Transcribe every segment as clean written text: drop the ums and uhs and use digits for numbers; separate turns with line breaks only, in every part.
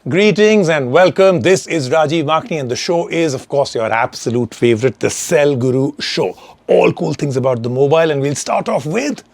Greetings and welcome. This is Rajiv Makni and the show is, of course, your absolute favorite, the Cell Guru Show. All cool things about the mobile, and we'll start off with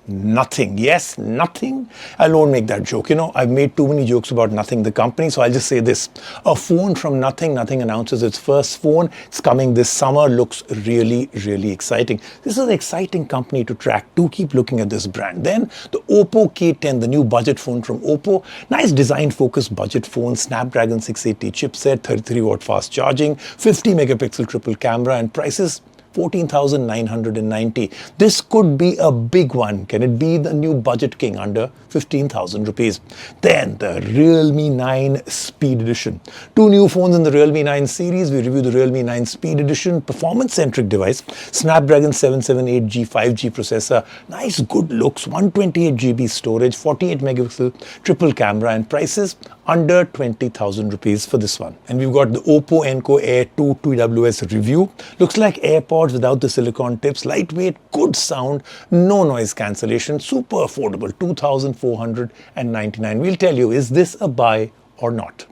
nothing. Yes, nothing. I won't make that joke. I've made too many jokes about nothing, the company, so I'll just say this. A phone from nothing. Nothing announces its first phone. It's coming this summer. Looks really, really exciting. This is an exciting company to track. Do keep looking at this brand. Then the Oppo K10, the new budget phone from Oppo. Nice design-focused budget phone. Snapdragon 680 chipset, 33-watt fast charging, 50-megapixel triple camera, and prices 14,990. This could be a big one. Can it be the new budget king under 15,000 rupees? Then the Realme 9 Speed Edition. Two new phones in the Realme 9 series. We review the Realme 9 Speed Edition, performance-centric device, Snapdragon 778G 5G processor, nice good looks, 128GB storage, 48-megapixel triple camera, and prices under 20,000 rupees for this one. And we've got the Oppo Enco Air 2 TWS review. Looks like AirPods without the silicone tips, lightweight, good sound, no noise cancellation, super affordable, 2,499. We'll tell you, is this a buy or not?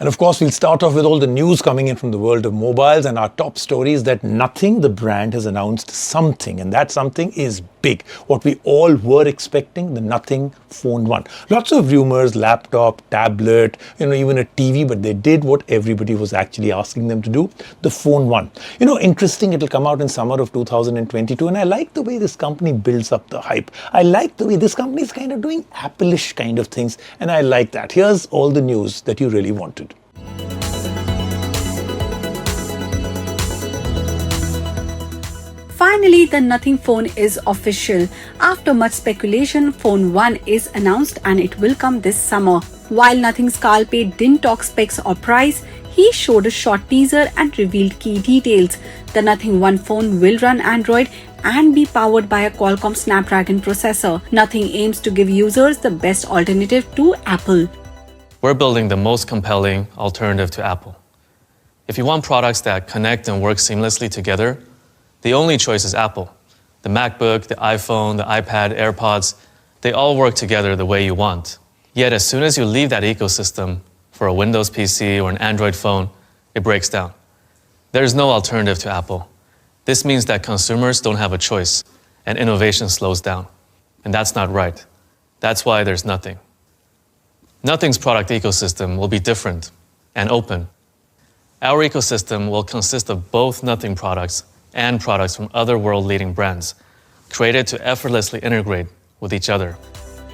And of course, we'll start off with all the news coming in from the world of mobiles, and our top story is that Nothing, the brand, has announced something, and that something is big. What we all were expecting, the Nothing Phone 1. Lots of rumors, laptop, tablet, even a TV, but they did what everybody was actually asking them to do, the Phone 1. Interesting, it'll come out in summer of 2022, and I like the way this company builds up the hype. I like the way this company is kind of doing Apple-ish kind of things, and I like that. Here's all the news that you really wanted.
Finally, the Nothing phone is official. After much speculation, Phone 1 is announced and it will come this summer. While Nothing's Carl Pate didn't talk specs or price, he showed a short teaser and revealed key details. The Nothing 1 phone will run Android and be powered by a Qualcomm Snapdragon processor. Nothing aims to give users the best alternative to Apple.
We're building the most compelling alternative to Apple. If you want products that connect and work seamlessly together, the only choice is Apple. The MacBook, the iPhone, the iPad, AirPods, they all work together the way you want. Yet as soon as you leave that ecosystem for a Windows PC or an Android phone, it breaks down. There's no alternative to Apple. This means that consumers don't have a choice and innovation slows down. And that's not right. That's why there's Nothing. Nothing's product ecosystem will be different and open. Our ecosystem will consist of both Nothing products and products from other world-leading brands, created to effortlessly integrate with each other.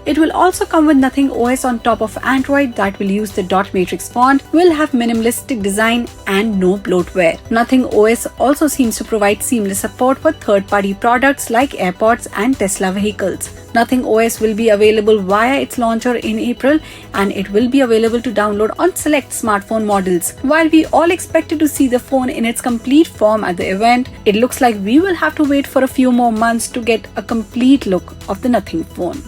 It will also come with Nothing OS on top of Android that will use the dot matrix font, will have minimalistic design and no bloatware. Nothing OS also seems to provide seamless support for third-party products like AirPods and Tesla vehicles. Nothing OS will be available via its launcher in April, and it will be available to download on select smartphone models. While we all expected to see the phone in its complete form at the event, it looks like we will have to wait for a few more months to get a complete look of the Nothing phone.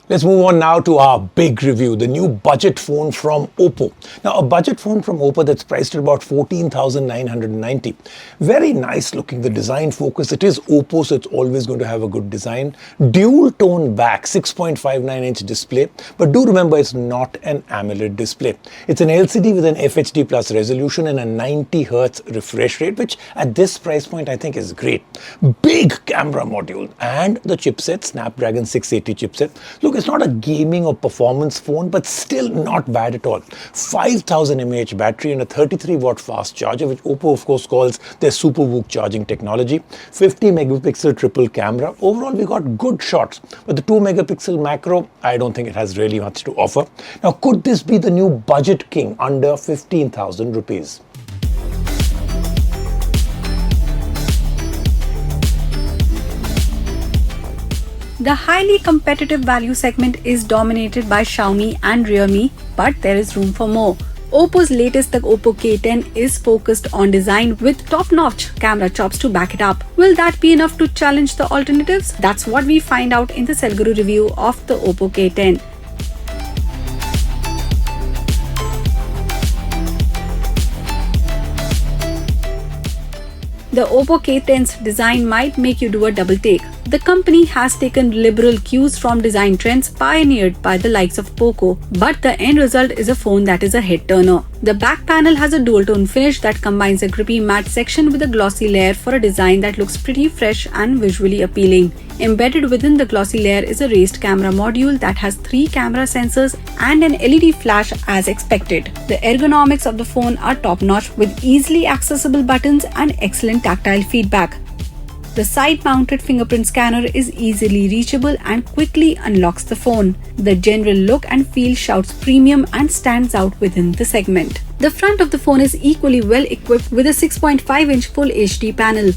Let's move on now to our big review, the new budget phone from Oppo. Now, a budget phone from Oppo that's priced at about 14,990. Very nice looking, the design focus. It is Oppo, so it's always going to have a good design. Dual tone back, 6.59-inch display. But do remember, it's not an AMOLED display. It's an LCD with an FHD plus resolution and a 90 Hz refresh rate, which at this price point, I think is great. Big camera module and the chipset, Snapdragon 680 chipset. Look, it's not a gaming or performance phone, but still not bad at all. 5,000 mAh battery and a 33-watt fast charger, which Oppo, of course, calls their SuperVOOC charging technology. 50-megapixel triple camera. Overall, we got good shots. But the 2-megapixel macro, I don't think it has really much to offer. Now, could this be the new budget king under 15,000 rupees?
The highly competitive value segment is dominated by Xiaomi and Realme, but there is room for more. Oppo's latest, the Oppo K10, is focused on design with top-notch camera chops to back it up. Will that be enough to challenge the alternatives? That's what we find out in the Cell Guru review of the Oppo K10. The Oppo K10's design might make you do a double take. The company has taken liberal cues from design trends pioneered by the likes of Poco, but the end result is a phone that is a head-turner. The back panel has a dual-tone finish that combines a grippy matte section with a glossy layer for a design that looks pretty fresh and visually appealing. Embedded within the glossy layer is a raised camera module that has 3 camera sensors and an LED flash as expected. The ergonomics of the phone are top-notch with easily accessible buttons and excellent tactile feedback. The side-mounted fingerprint scanner is easily reachable and quickly unlocks the phone. The general look and feel shouts premium and stands out within the segment. The front of the phone is equally well equipped with a 6.5-inch Full HD panel.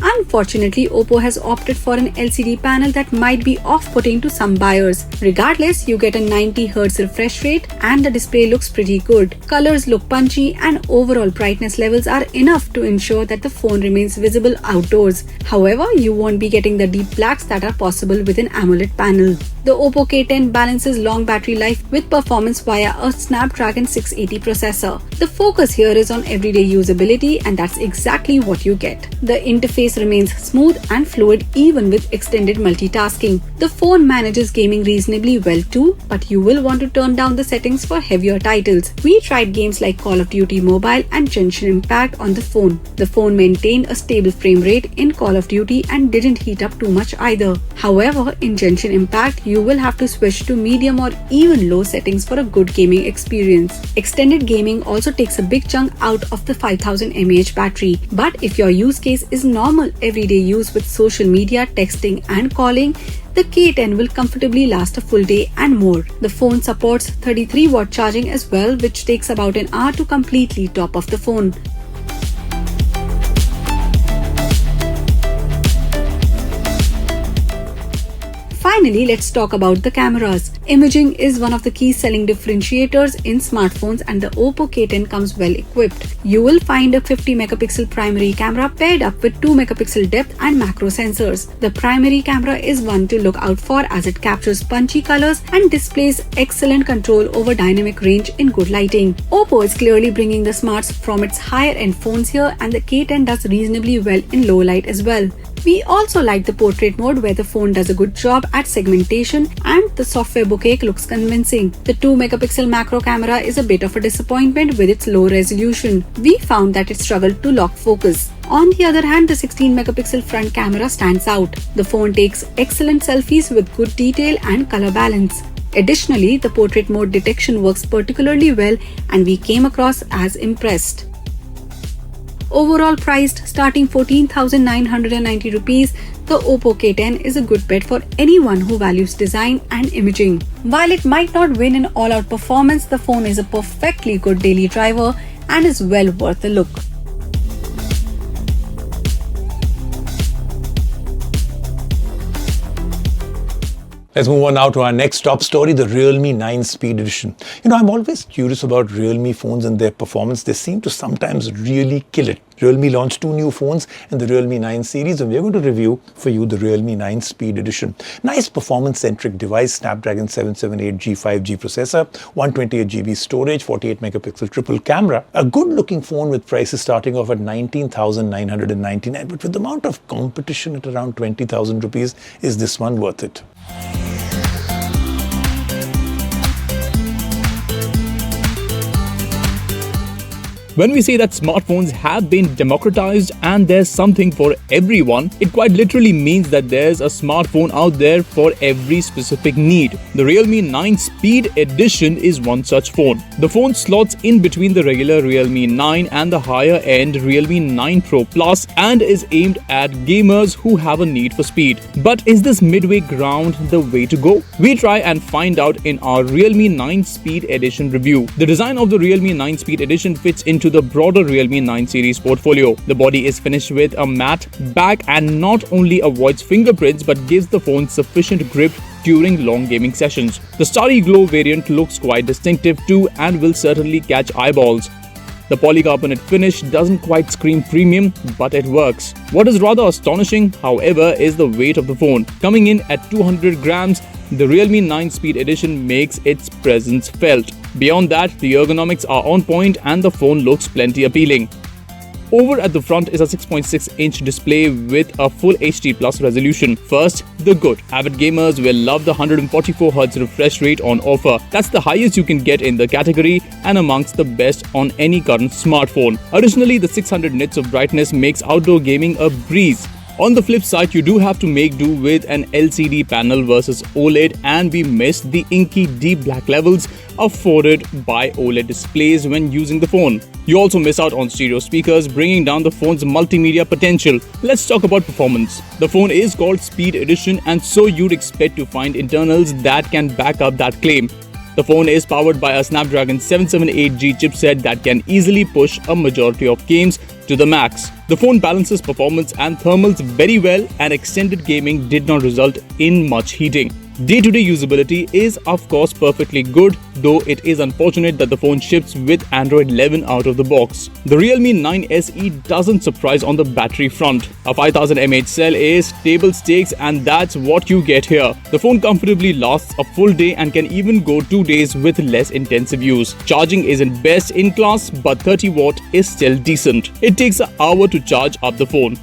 Unfortunately, Oppo has opted for an LCD panel that might be off-putting to some buyers. Regardless, you get a 90Hz refresh rate and the display looks pretty good. Colors look punchy and overall brightness levels are enough to ensure that the phone remains visible outdoors. However, you won't be getting the deep blacks that are possible with an AMOLED panel. The Oppo K10 balances long battery life with performance via a Snapdragon 680 processor. The focus here is on everyday usability, and that's exactly what you get. The interface remains smooth and fluid even with extended multitasking. The phone manages gaming reasonably well too, but you will want to turn down the settings for heavier titles. We tried games like Call of Duty Mobile and Genshin Impact on the phone. The phone maintained a stable frame rate in Call of Duty and didn't heat up too much either. However, in Genshin Impact, you will have to switch to medium or even low settings for a good gaming experience. Extended gaming also takes a big chunk out of the 5000 mAh battery, but if your use case is normal everyday use with social media, texting and calling, the K10 will comfortably last a full day and more. The phone supports 33-watt charging as well, which takes about an hour to completely top off the phone. Finally, let's talk about the cameras. Imaging is one of the key selling differentiators in smartphones, and the Oppo K10 comes well equipped. You will find a 50-megapixel primary camera paired up with 2-megapixel depth and macro sensors. The primary camera is one to look out for as it captures punchy colors and displays excellent control over dynamic range in good lighting. Oppo is clearly bringing the smarts from its higher-end phones here, and the K10 does reasonably well in low light as well. We also like the portrait mode where the phone does a good job at segmentation and the software bokeh looks convincing. The 2-megapixel macro camera is a bit of a disappointment with its low resolution. We found that it struggled to lock focus. On the other hand, the 16-megapixel front camera stands out. The phone takes excellent selfies with good detail and color balance. Additionally, the portrait mode detection works particularly well and we came across as impressed. Overall priced starting 14,990 rupees, the Oppo K10 is a good bet for anyone who values design and imaging. While it might not win in all-out performance, the phone is a perfectly good daily driver and is well worth the look.
Let's move on now to our next top story, the Realme 9 Speed Edition. I'm always curious about Realme phones and their performance. They seem to sometimes really kill it. Realme launched 2 new phones in the Realme 9 series, and we're going to review for you the Realme 9 Speed Edition. Nice performance-centric device, Snapdragon 778G 5G processor, 128GB storage, 48-megapixel triple camera. A good-looking phone with prices starting off at 19,999, but with the amount of competition at around 20,000 rupees, is this one worth it?
When we say that smartphones have been democratized and there's something for everyone, it quite literally means that there's a smartphone out there for every specific need. The Realme 9 Speed Edition is one such phone. The phone slots in between the regular Realme 9 and the higher-end Realme 9 Pro Plus and is aimed at gamers who have a need for speed. But is this midway ground the way to go? We try and find out in our Realme 9 Speed Edition review. The design of the Realme 9 Speed Edition fits into the broader Realme 9 series portfolio. The body is finished with a matte back and not only avoids fingerprints but gives the phone sufficient grip during long gaming sessions. The Starry Glow variant looks quite distinctive too and will certainly catch eyeballs. The polycarbonate finish doesn't quite scream premium, but it works. What is rather astonishing, however, is the weight of the phone. Coming in at 200 grams, the Realme 9 Speed Edition makes its presence felt. Beyond that, the ergonomics are on point and the phone looks plenty appealing. Over at the front is a 6.6-inch display with a full HD plus resolution. First, the good. Avid gamers will love the 144Hz refresh rate on offer. That's the highest you can get in the category and amongst the best on any current smartphone. Additionally, the 600 nits of brightness makes outdoor gaming a breeze. On the flip side, you do have to make do with an LCD panel versus OLED, and we missed the inky deep black levels afforded by OLED displays when using the phone. You also miss out on stereo speakers, bringing down the phone's multimedia potential. Let's talk about performance. The phone is called Speed Edition, and so you'd expect to find internals that can back up that claim. The phone is powered by a Snapdragon 778G chipset that can easily push a majority of games to the max. The phone balances performance and thermals very well, and extended gaming did not result in much heating. Day-to-day usability is of course perfectly good, though it is unfortunate that the phone ships with Android 11 out of the box. The Realme 9 SE doesn't surprise on the battery front. A 5000 mAh cell is table stakes, and that's what you get here. The phone comfortably lasts a full day and can even go 2 days with less intensive use. Charging isn't best in class, but 30 watt is still decent. It takes an hour to charge up the phone.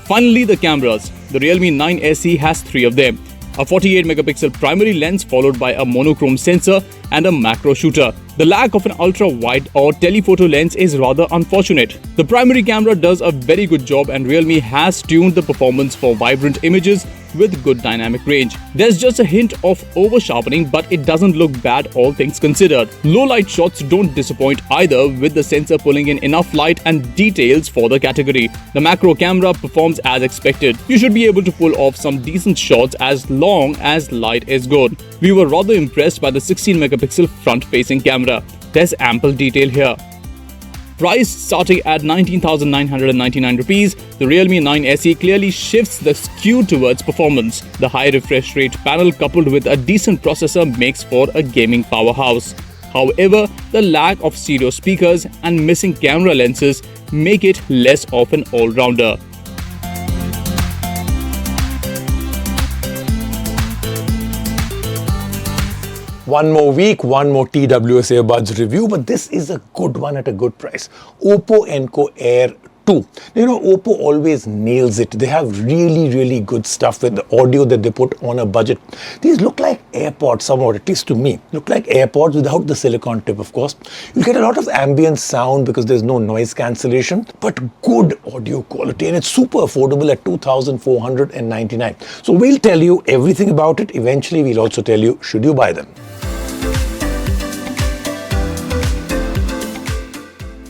Finally, the cameras. The Realme 9 SE has 3 of them. A 48-megapixel primary lens followed by a monochrome sensor and a macro shooter. The lack of an ultra-wide or telephoto lens is rather unfortunate. The primary camera does a very good job, and Realme has tuned the performance for vibrant images with good dynamic range. There's just a hint of over-sharpening, but it doesn't look bad all things considered. Low-light shots don't disappoint either, with the sensor pulling in enough light and details for the category. The macro camera performs as expected. You should be able to pull off some decent shots as long as light is good. We were rather impressed by the 16-megapixel front-facing camera. There's ample detail here. Priced starting at 19,999 rupees, the Realme 9 SE clearly shifts the skew towards performance. The high refresh rate panel coupled with a decent processor makes for a gaming powerhouse. However, the lack of stereo speakers and missing camera lenses make it less of an all-rounder.
One more week, one more TWS earbuds review, but this is a good one at a good price. Oppo Enco Air 2. You know, Oppo always nails it. They have really good stuff with the audio that they put on a budget. These look like AirPods somewhat, at least to me. Look like AirPods without the silicon tip, of course. You'll get a lot of ambient sound because there's no noise cancellation, but good audio quality, and it's super affordable at 2,499. So we'll tell you everything about it. Eventually, we'll also tell you, should you buy them?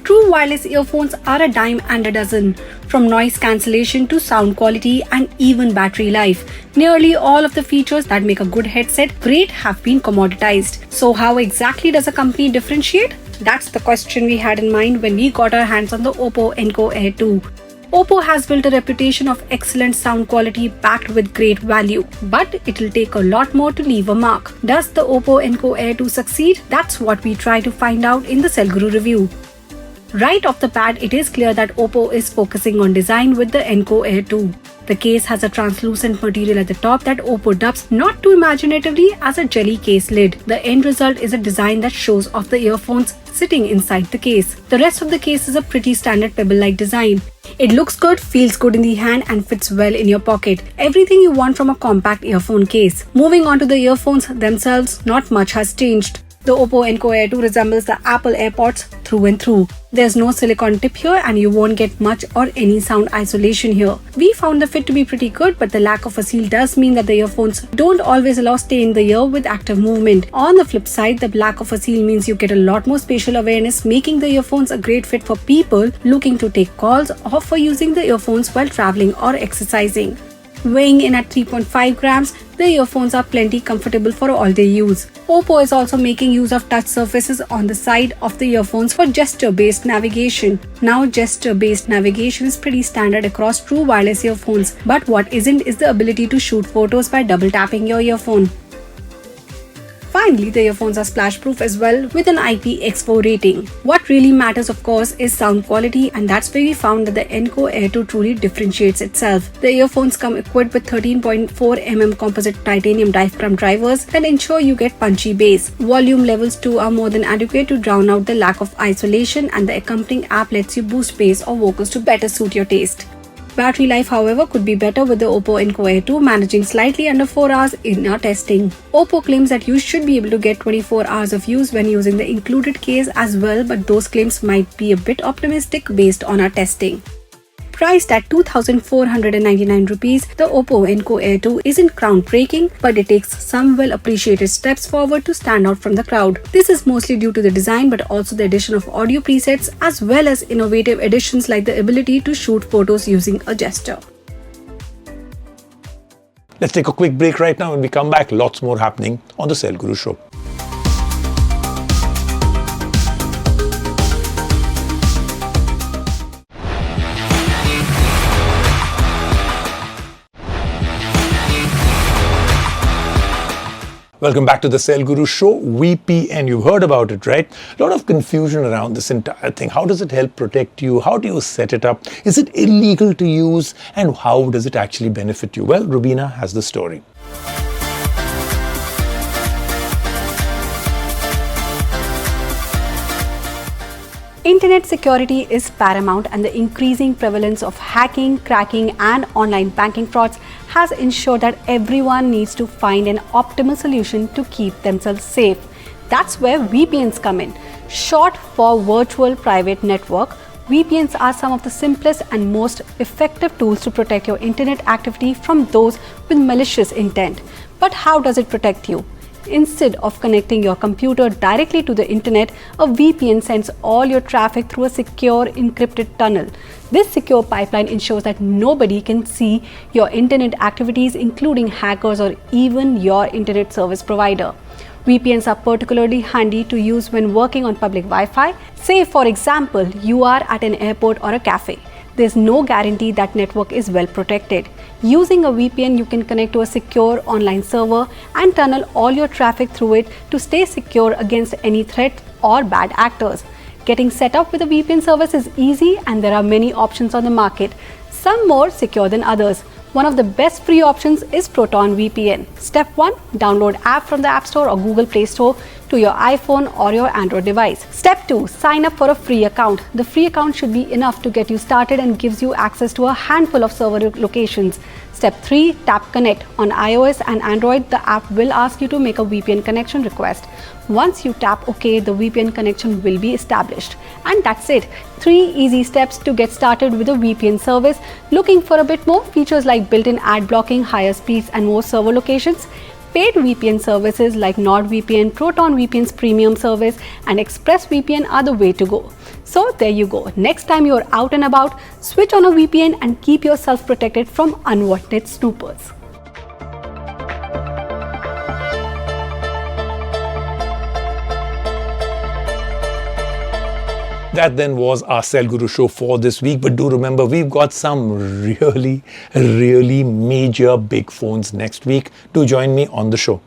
True wireless earphones are a dime and a dozen. From noise cancellation to sound quality and even battery life, nearly all of the features that make a good headset great have been commoditized. So how exactly does a company differentiate? That's the question we had in mind when we got our hands on the Oppo Enco Air 2. Oppo has built a reputation of excellent sound quality backed with great value, but it'll take a lot more to leave a mark. Does the Oppo Enco Air 2 succeed? That's what we try to find out in the Cell Guru review. Right off the bat, it is clear that Oppo is focusing on design with the Enco Air 2. The case has a translucent material at the top that Oppo dubs not too imaginatively as a jelly case lid. The end result is a design that shows off the earphones sitting inside the case. The rest of the case is a pretty standard pebble-like design. It looks good, feels good in the hand, and fits well in your pocket. Everything you want from a compact earphone case. Moving on to the earphones themselves, not much has changed. The Oppo Enco Air 2 resembles the Apple AirPods through and through. There's no silicone tip here, and you won't get much or any sound isolation here. We found the fit to be pretty good, but the lack of a seal does mean that the earphones don't always allow stay in the ear with active movement. On the flip side, the lack of a seal means you get a lot more spatial awareness, making the earphones a great fit for people looking to take calls or for using the earphones while traveling or exercising. Weighing in at 3.5 grams, the earphones are plenty comfortable for all-day use. Oppo is also making use of touch surfaces on the side of the earphones for gesture-based navigation. Now, gesture-based navigation is pretty standard across true wireless earphones, but what isn't is the ability to shoot photos by double-tapping your earphone. Finally, the earphones are splash-proof as well with an IPX4 rating. What really matters, of course, is sound quality, and that's where we found that the Enco Air 2 truly differentiates itself. The earphones come equipped with 13.4mm composite titanium diaphragm drivers that ensure you get punchy bass. Volume levels too are more than adequate to drown out the lack of isolation, and the accompanying app lets you boost bass or vocals to better suit your taste. Battery life, however, could be better with the Oppo Enco Air 2 managing slightly under 4 hours in our testing. Oppo claims that you should be able to get 24 hours of use when using the included case as well, but those claims might be a bit optimistic based on our testing. Priced at 2,499 rupees, the Oppo Enco Air 2 isn't groundbreaking, but it takes some well-appreciated steps forward to stand out from the crowd. This is mostly due to the design, but also the addition of audio presets as well as innovative additions like the ability to shoot photos using a gesture.
Let's take a quick break right now. When we come back, lots more happening on the Cell Guru Show. Welcome back to the Cell Guru Show. VPN, you've heard about it, right? A lot of confusion around this entire thing. How does it help protect you? How do you set it up? Is it illegal to use? And how does it actually benefit you? Well, Rubina has the story.
Internet security is paramount, and the increasing prevalence of hacking, cracking, and online banking frauds has ensured that everyone needs to find an optimal solution to keep themselves safe. That's where VPNs come in. Short for Virtual Private Network, VPNs are some of the simplest and most effective tools to protect your internet activity from those with malicious intent. But how does it protect you? Instead of connecting your computer directly to the internet, a VPN sends all your traffic through a secure encrypted tunnel. This secure pipeline ensures that nobody can see your internet activities, including hackers or even your internet service provider. VPNs are particularly handy to use when working on public Wi-Fi. Say, for example, you are at an airport or a cafe. There's no guarantee that network is well protected. Using a VPN, you can connect to a secure online server and tunnel all your traffic through it to stay secure against any threat or bad actors. Getting set up with a VPN service is easy, and there are many options on the market, some more secure than others. One of the best free options is Proton VPN. Step 1. Download app from the App Store or Google Play Store to your iPhone or your Android device. Step 2. Sign up for a free account. The free account should be enough to get you started and gives you access to a handful of server locations. Step 3. Tap Connect. On iOS and Android, the app will ask you to make a VPN connection request. Once you tap OK, the VPN connection will be established. And that's it. 3 easy steps to get started with a VPN service. Looking for a bit more? Features like built-in ad blocking, higher speeds, and more server locations? Paid VPN services like NordVPN, Proton VPN's premium service, and ExpressVPN are the way to go. So there you go. Next time you're out and about, switch on a VPN and keep yourself protected from unwanted snoopers.
That then was our Cell Guru Show for this week. But do remember, we've got some really major big phones next week. Do join me on the show.